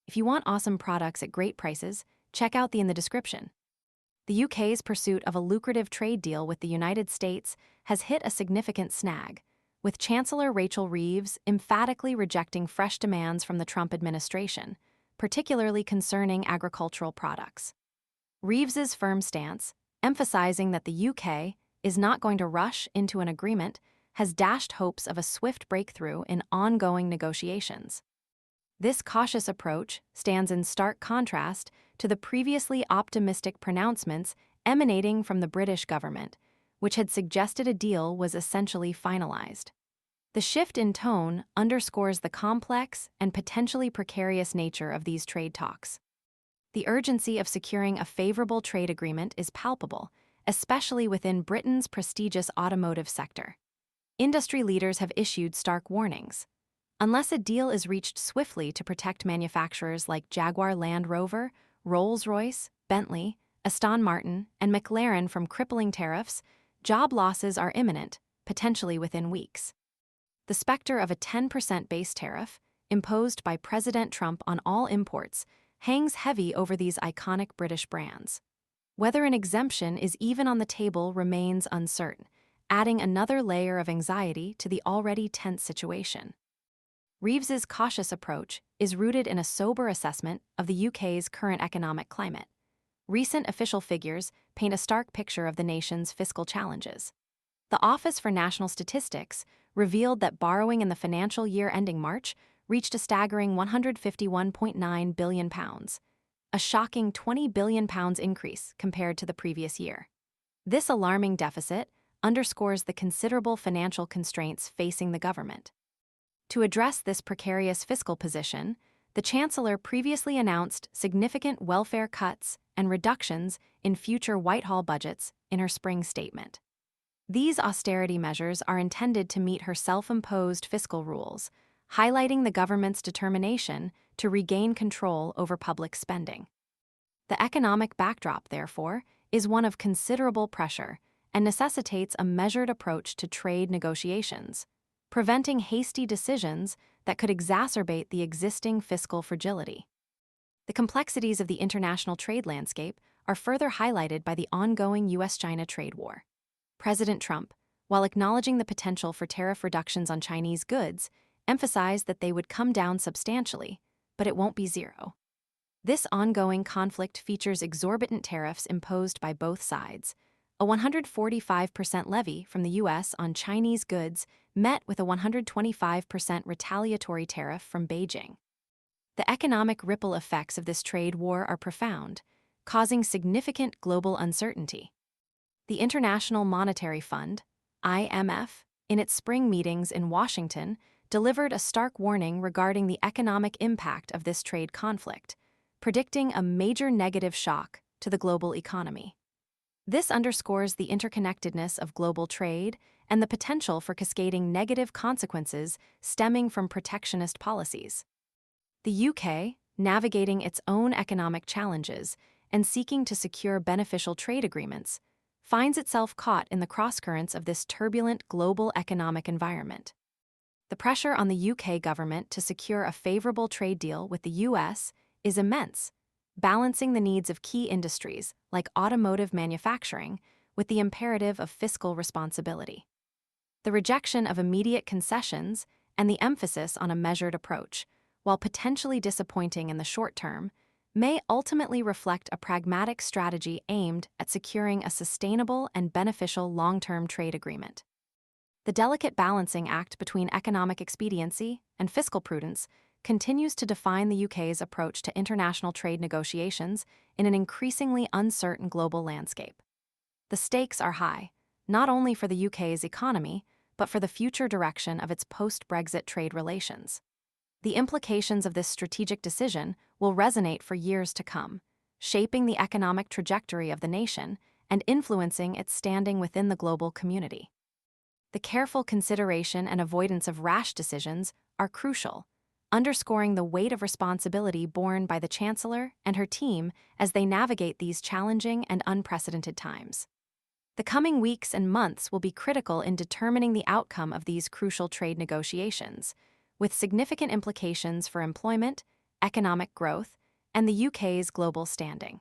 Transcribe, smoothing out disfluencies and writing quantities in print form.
If you want awesome products at great prices, check out the in the description. The UK's pursuit of a lucrative trade deal with the United States has hit a significant snag, with Chancellor Rachel Reeves emphatically rejecting fresh demands from the Trump administration, particularly concerning agricultural products. Reeves's firm stance, emphasizing that the UK is not going to rush into an agreement, has dashed hopes of a swift breakthrough in ongoing negotiations. This cautious approach stands in stark contrast to the previously optimistic pronouncements emanating from the British government, which had suggested a deal was essentially finalized. The shift in tone underscores the complex and potentially precarious nature of these trade talks. The urgency of securing a favorable trade agreement is palpable, especially within Britain's prestigious automotive sector. Industry leaders have issued stark warnings. Unless a deal is reached swiftly to protect manufacturers like Jaguar Land Rover, Rolls-Royce, Bentley, Aston Martin, and McLaren from crippling tariffs, job losses are imminent, potentially within weeks. The specter of a 10% base tariff, imposed by President Trump on all imports, hangs heavy over these iconic British brands. Whether an exemption is even on the table remains uncertain, adding another layer of anxiety to the already tense situation. Reeves's cautious approach is rooted in a sober assessment of the UK's current economic climate. Recent official figures paint a stark picture of the nation's fiscal challenges. The Office for National Statistics revealed that borrowing in the financial year ending March reached a staggering £151.9 billion, a shocking £20 billion increase compared to the previous year. This alarming deficit underscores the considerable financial constraints facing the government. To address this precarious fiscal position, the Chancellor previously announced significant welfare cuts and reductions in future Whitehall budgets in her spring statement. These austerity measures are intended to meet her self-imposed fiscal rules, highlighting the government's determination to regain control over public spending. The economic backdrop, therefore, is one of considerable pressure and necessitates a measured approach to trade negotiations, preventing hasty decisions that could exacerbate the existing fiscal fragility. The complexities of the international trade landscape are further highlighted by the ongoing US-China trade war. President Trump, while acknowledging the potential for tariff reductions on Chinese goods, emphasized that they would come down substantially, but it won't be zero. This ongoing conflict features exorbitant tariffs imposed by both sides. A 145% levy from the U.S. on Chinese goods met with a 125% retaliatory tariff from Beijing. The economic ripple effects of this trade war are profound, causing significant global uncertainty. The International Monetary Fund, IMF, in its spring meetings in Washington, delivered a stark warning regarding the economic impact of this trade conflict, predicting a major negative shock to the global economy. This underscores the interconnectedness of global trade and the potential for cascading negative consequences stemming from protectionist policies. The UK, navigating its own economic challenges and seeking to secure beneficial trade agreements, finds itself caught in the crosscurrents of this turbulent global economic environment. The pressure on the UK government to secure a favorable trade deal with the US is immense, balancing the needs of key industries like automotive manufacturing with the imperative of fiscal responsibility. The rejection of immediate concessions and the emphasis on a measured approach, while potentially disappointing in the short term, may ultimately reflect a pragmatic strategy aimed at securing a sustainable and beneficial long-term trade agreement. The delicate balancing act between economic expediency and fiscal prudence continues to define the UK's approach to international trade negotiations in an increasingly uncertain global landscape. The stakes are high, not only for the UK's economy, but for the future direction of its post-Brexit trade relations. The implications of this strategic decision will resonate for years to come, shaping the economic trajectory of the nation and influencing its standing within the global community. The careful consideration and avoidance of rash decisions are crucial, underscoring the weight of responsibility borne by the Chancellor and her team as they navigate these challenging and unprecedented times. The coming weeks and months will be critical in determining the outcome of these crucial trade negotiations, with significant implications for employment, economic growth, and the UK's global standing.